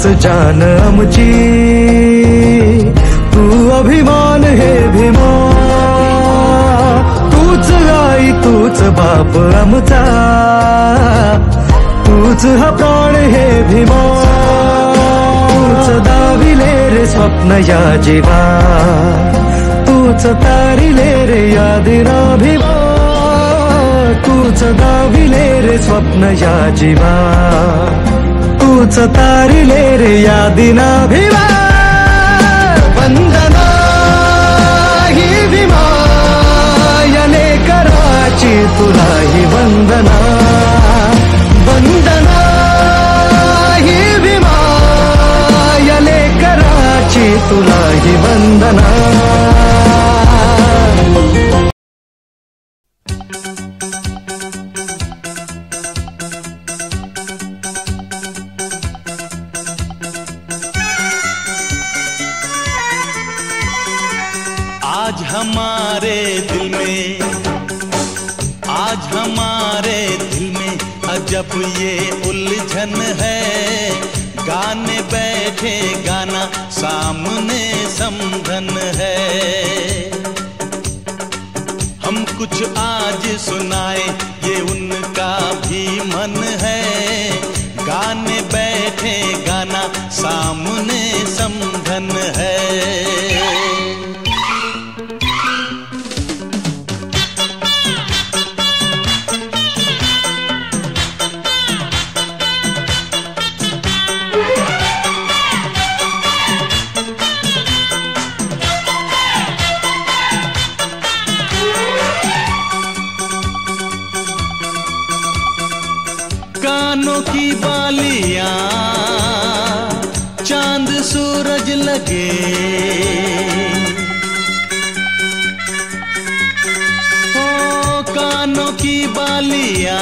तूच जान आमची, तू अभिमान हे भीमा, तूच आई तूच बाप आमचा, तूच हा प्राण हे भीमा, तूच दाविले रे स्वप्न या जीवा, तूच तारिले रे या दिना भीमा, तूच दाविले रे स्वप्न या जीवा, तूच तारिले रे या दिना भीमा. वंदना ही भीमा या लेकराची तुलाही वंदना, वंदना ही भीमा या लेकराची तुलाही वंदना. आज हमारे दिल में, आज हमारे दिल में अजब ये उलझन है, गाने बैठे गाना सामने समधन है. हम कुछ आज सुनाए ये उनका भी मन है, गाने बैठे गाना सामने समधन है. कानों की बालियां चांद सूरज लगे, ओ कानों की बालियां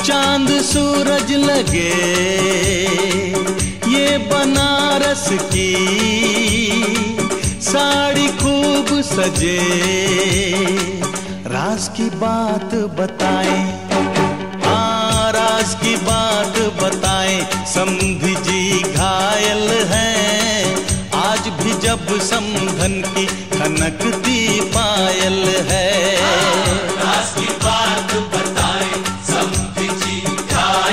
चांद सूरज लगे, ये बनारस की साड़ी खूब सजे. राज की बात बताएं, राज की बात बताएं, समधी जी घायल हैं, आज भी जब समधन की खनकती पायल है. राज की बात बताएं, समधी जी घायल.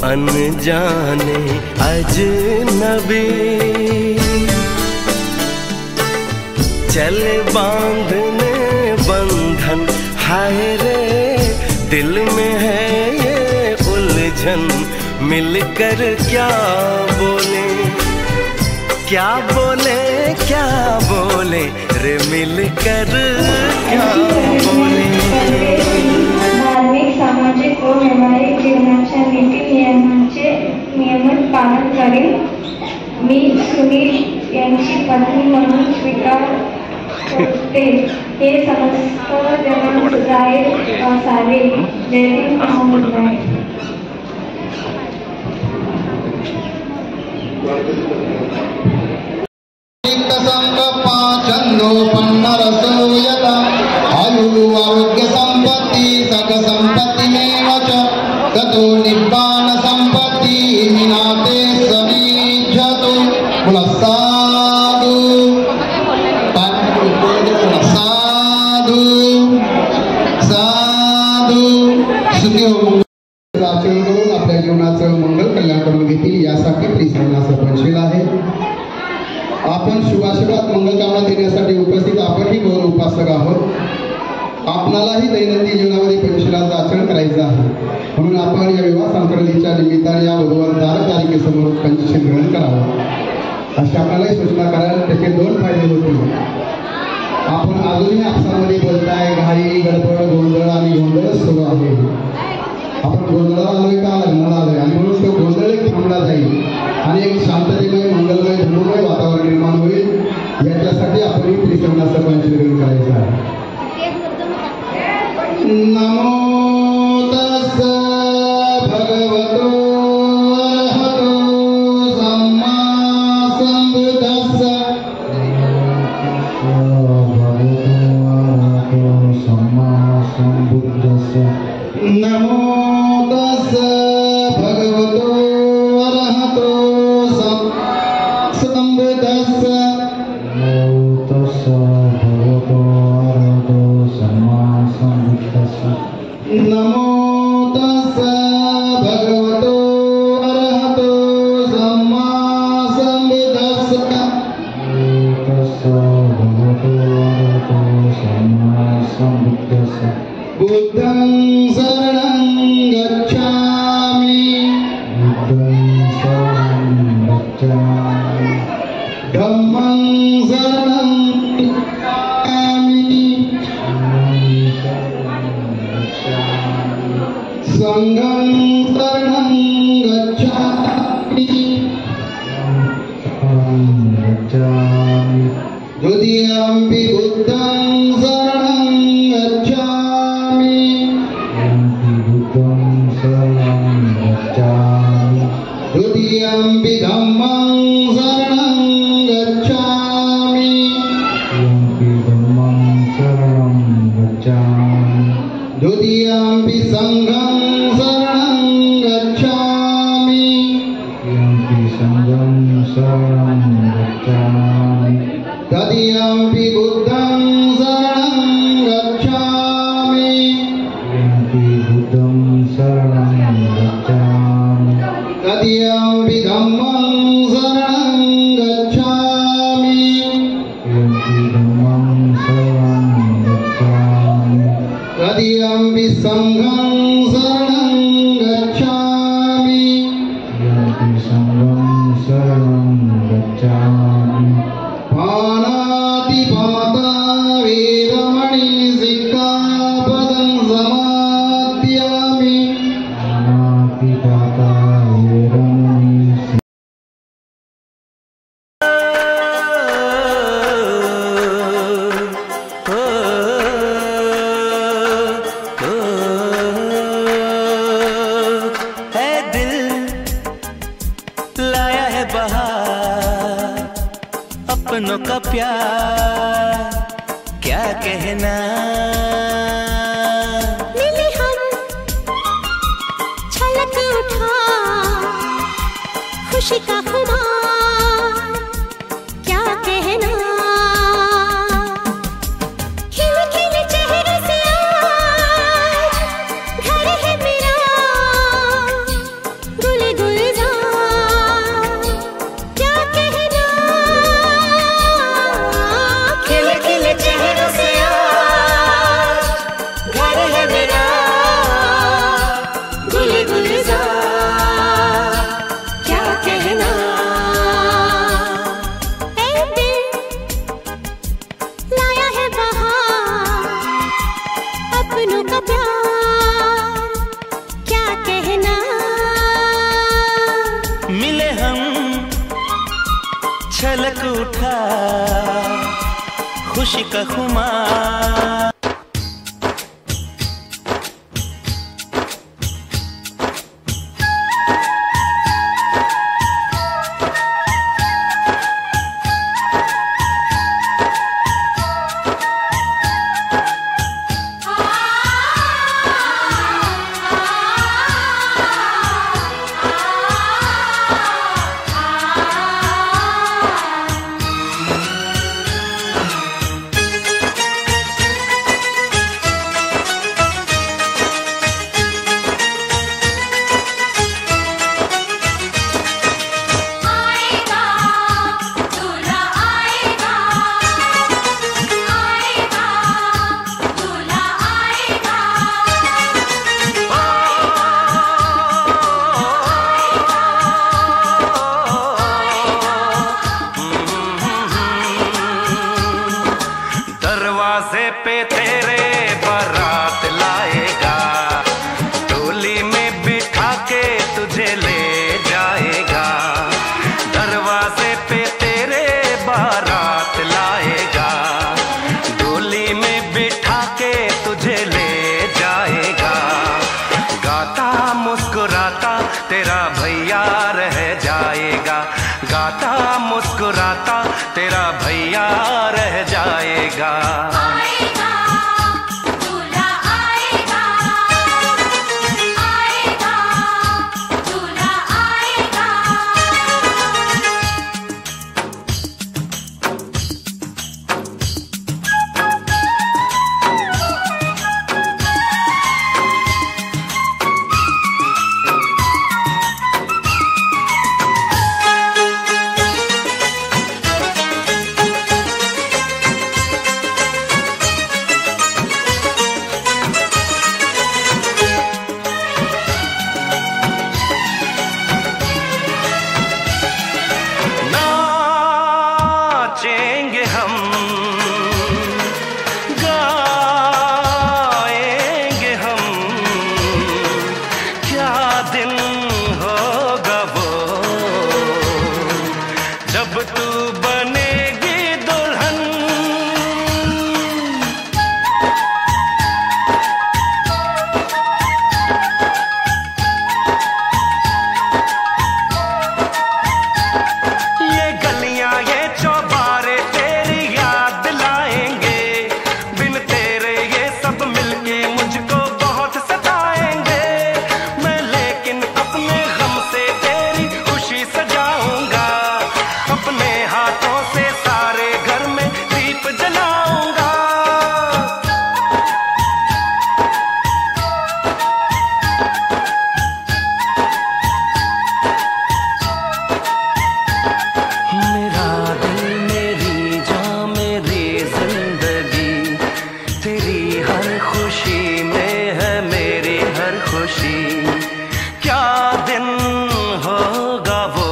अनजाने अजनबी चले बांधने बंधन, हाय रे दिल में है ये उलझन, मिलकर क्या बोले, क्या बोले, क्या बोले रे, मिलकर क्या बोले. धार्मिक, सामाजिक व व्यावहारिक जीवनाच्या नीती नियमांचे नियमित पालन करेन. मी सुनील यांची पत्नी म्हणून स्वीकार करते. हे समस्त जगात जाहीर असावे. जय भीम महामंडळ. आरोग्य संपत्ति सग संपत्ति में वच गतो निब्बान संपत्ति मिनाते समीक्षतु साधु साधु साधु. सुखी हो आचरण करून आपल्या जीवनाचं मंगल कल्याण करून घेतील यासाठी त्रिसर्णाचं पंचशील आहे. आपण शुभाशुभात मंगलकामना देण्यासाठी उपस्थित आपणही गौर उपासक आहोत. आपणालाही दैनंदिन जीवनामध्ये पंचशीलाचं आचरण करायचं आहे, म्हणून आपण या विवाह संक्रांतीच्या निमित्ताने या वधूवर दारकालिकेसमोर पंचशील ग्रहण करावं अशी आपल्यालाही सूचना करायला. त्याचे दोन फायदे होतील. आपण अजूनही आपसामध्ये बोलताय, घाई गडबड गोंधळ आणि गोंधळ सुरू आहे. आपण गोंधळाला आलोय का लग्नाला आलोय, आणि म्हणून तो गोंधळ एक थांबला जाईल आणि एक शांततेमय मंगलमय धर्ममय वातावरण निर्माण होईल. याच्यासाठी आपण त्रिसंगणाचं पंचविधान करायचं आहे. नमो तस्स भगवतो अरहतो सम्मा संबुद्धस्स. नमो तस्स भगवतो अरहतो सम्मा संबुद्धस्स. नमो तस्स भगवतो अरहतो सम्मा संबुद्धस्स. बुद्धं शरणं गच्छामि. धम्मं शरणं गच्छामि. संघं शरणं गच्छामि. द्वितीयंपि बुद्धं शरणं गच्छामि. द्वितीयंपि धम्मं शरणं गच्छामि. द्वितीयंपि संघं शरणं गच्छामि. तदीयंपि बुद्धं शरणं गच्छामि. तदीयंपि धम्मं शरणं गच्छामि. तदीयंपि संघं शरणं गच्छामि. पाणातिपाता वेरमणि सिक्खापदं समादयामि. अपनों का प्यार क्या कहना. मिले हम छलक उठा खुशी का खुमार क्या कहना. खिले खिले चेहरे से आज घर है मेरा गुल गुलजार क्या कहना. खिले खिले चेहरों से आज घर है मेरा गुल गुलजार क्या कहना. ऐ दिल लाया है बहार अपनों का प्यार क्या कहना. मिले हम छलक उठा खुशी का खुमार. पे तेरे बारात लाएगा, डोली में बिठा के तुझे ले जाएगा, दरवाजे पे तेरे बारात लाएगा, डोली में बिठा के तुझे ले जाएगा, गाता मुस्कुराता तेरा भैया रह जाएगा, गाता मुस्कुराता तेरा भैया रह जाएगा। आएगा दूल्हा आएगा, आएगा दूल्हा आएगा। नाचेंगे हम, गाएंगे हम, क्या दिन होगा वो जब तू बनेगी दुल्हन। ये गलियां ये चौबारे तेरी याद दिलाएंगे, बिन तेरे ये सब मिलके मुझको बहुत सताएंगे, मैं लेकिन अपने गम से तेरी खुशी सजाऊंगा, अपने हाथों से सारे घर में दीप जलाऊंगा। मेरा दिल मेरी जान मेरी जिंदगी, तेरी हर खुशी में है मेरी हर खुशी, क्या दिन होगा वो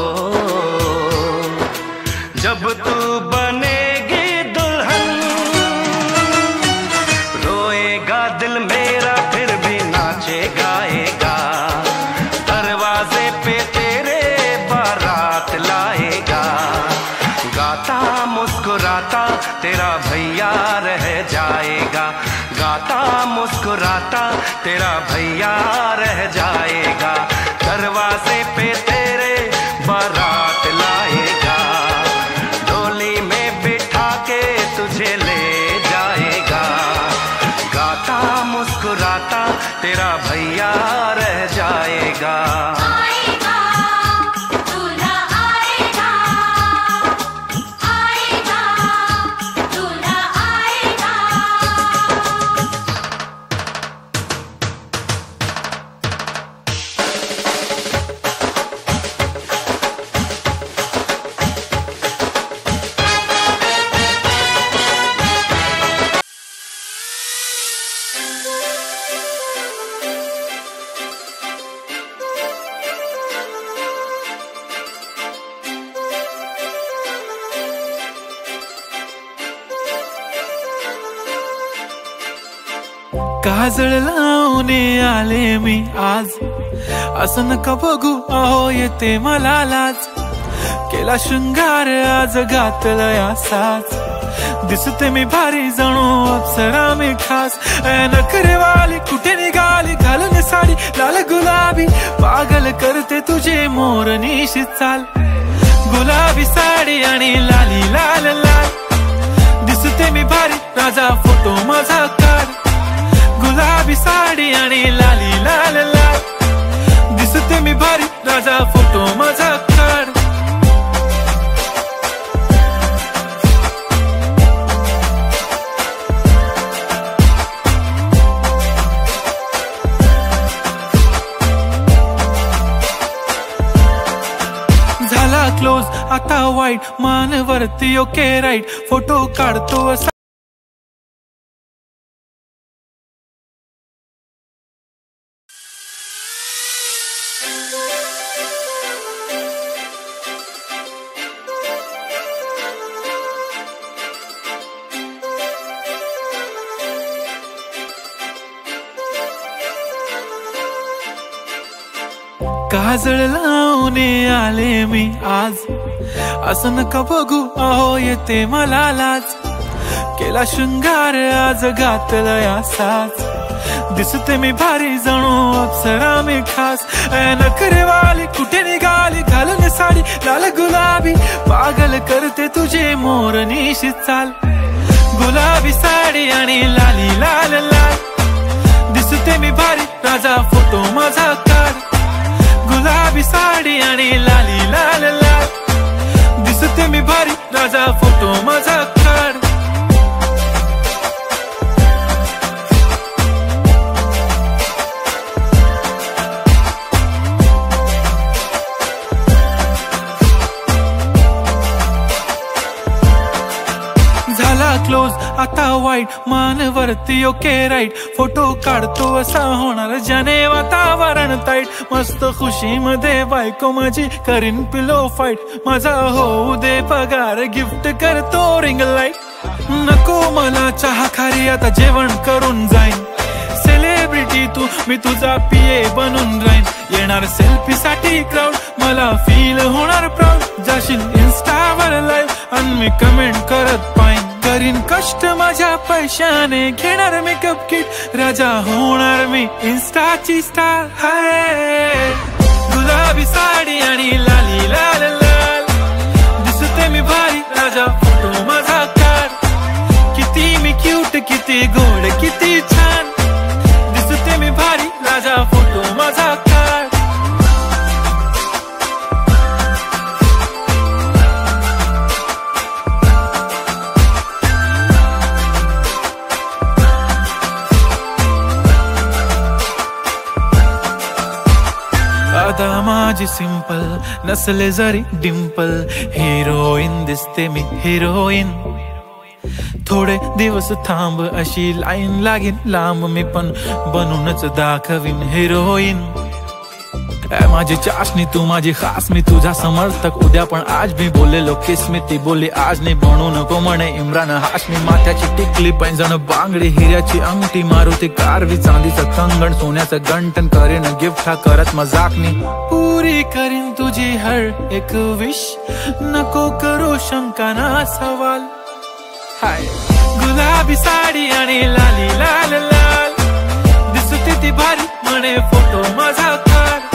जब तू बनेगी दुल्हन। रोएगा दिल मेरा फिर भी नाचे गाएगा, दरवाजे पे तेरे बारात लाएगा, गाता मुस्कुराता तेरा भैया रह जाएगा, गाता मुस्कुराता तेरा भैया रह जाएगा, दरवाजे पे तेरे बारात लाएगा, डोली में बिठा के तुझे ले जाएगा, गाता मुस्कुराता तेरा भैया रह जाएगा। आएगा दूल्हा आएगा, आएगा दूल्हा आएगा। काजळ लावून आले मी आज, असं नका बघू अहो येते मला लाज, केला शृंगार आज घातला साज, दिसते मी भारी जणू अप्सरा मी खास, नखरेवाली कुठे निघाली घालून साडी लाल गुलाबी, पागल करते तुझे मोरनीशी चाल, गुलाबी साडी आणि लाली लाल लाल, दिसते मी भारी राजा फोटो माझा काढ, गुलाबी साडी आणि लाली लाल लाल, दिसते मी भारी राजा फोटो माझा काढ. झाला क्लोज आता वाईट मान वरती ओके राईट, फोटो काढतो असा काजळ लावून आले मी आज, असं नका बघू अहो येते मला लाज. केला शृंगार आज घातलाय असाच, दिसते मी भारी जणू अप्सरा मी खास. नखरेवाली कुठे निघाली घालून साडी लाल गुलाबी, पागल करते तुझे मोरनीशी चाल. गुलाबी साडी आणि लाली लाल लाल, दिसते मी भारी राजा फोटो माझा काढ. गुलाबी साडी आणि लाली लाल लाल, दिसते मी भारी राजा फोटो माझा काढ. क्लोज आता वाईट मानवरती ओके राईट, फोटो काढतो असा होणार ज्याने वातावरण ताईट. मस्त खुशी मध्ये बायको माझी करीन पिलो फाईट, माझा होऊ दे पगार गिफ्ट करतो रिंग लाईट. नको मला चहा खारी आता जेवण करून जाईन, सेलिब्रिटी तू मी तुझा पिये बनून राहीन. येणार सेल्फी साठी क्राऊड मला फील होणार प्राऊड, जाशील इन्स्टावर लाईव्ह आणि मी कमेंट करत पाहिन. करीन कष्ट माझ्या पैशाने घेणार मेकअप किट, राजा होणार मी इन्स्टाची स्टार. हाय गुलाबी साडी आणि लाली लाल लाल, दिसते मी भारी राजा फोटो माझा काढ. किती मी क्यूट किती गोड किती छान, दिसते मी भारी राजा फोटो माझा काढ. आता माझी सिंपल नसले जरी डिंपल, हिरोईन दिसते मी हिरोईन. थोडे दिवस थांब अशी लाईन लागेल लांब, मी पण बनूनच दाखवीन हिरोईन. माझी चाशनी तू माझी खास, मी तुझा समर्थक उद्या पण आज मी बोलेलो किस मी, ती बोली आज नाही बनू नको म्हणे इम्रान हाशमी. माथ्याची टिकली पैंजण बांगडी हिऱ्याची अंगठी, मारुती कारवी चांदीचं कंगण सोन्याचं गंटन, करीन गिफ्ट हा करत मजाकनी. पुरी करीन तुझी हर एक विश, नको करू शंका ना सवाल. हाय गुलाबी साडी आणि लाली लाल लाल, दिसते ती भारी म्हणे फोटो माझा काढ.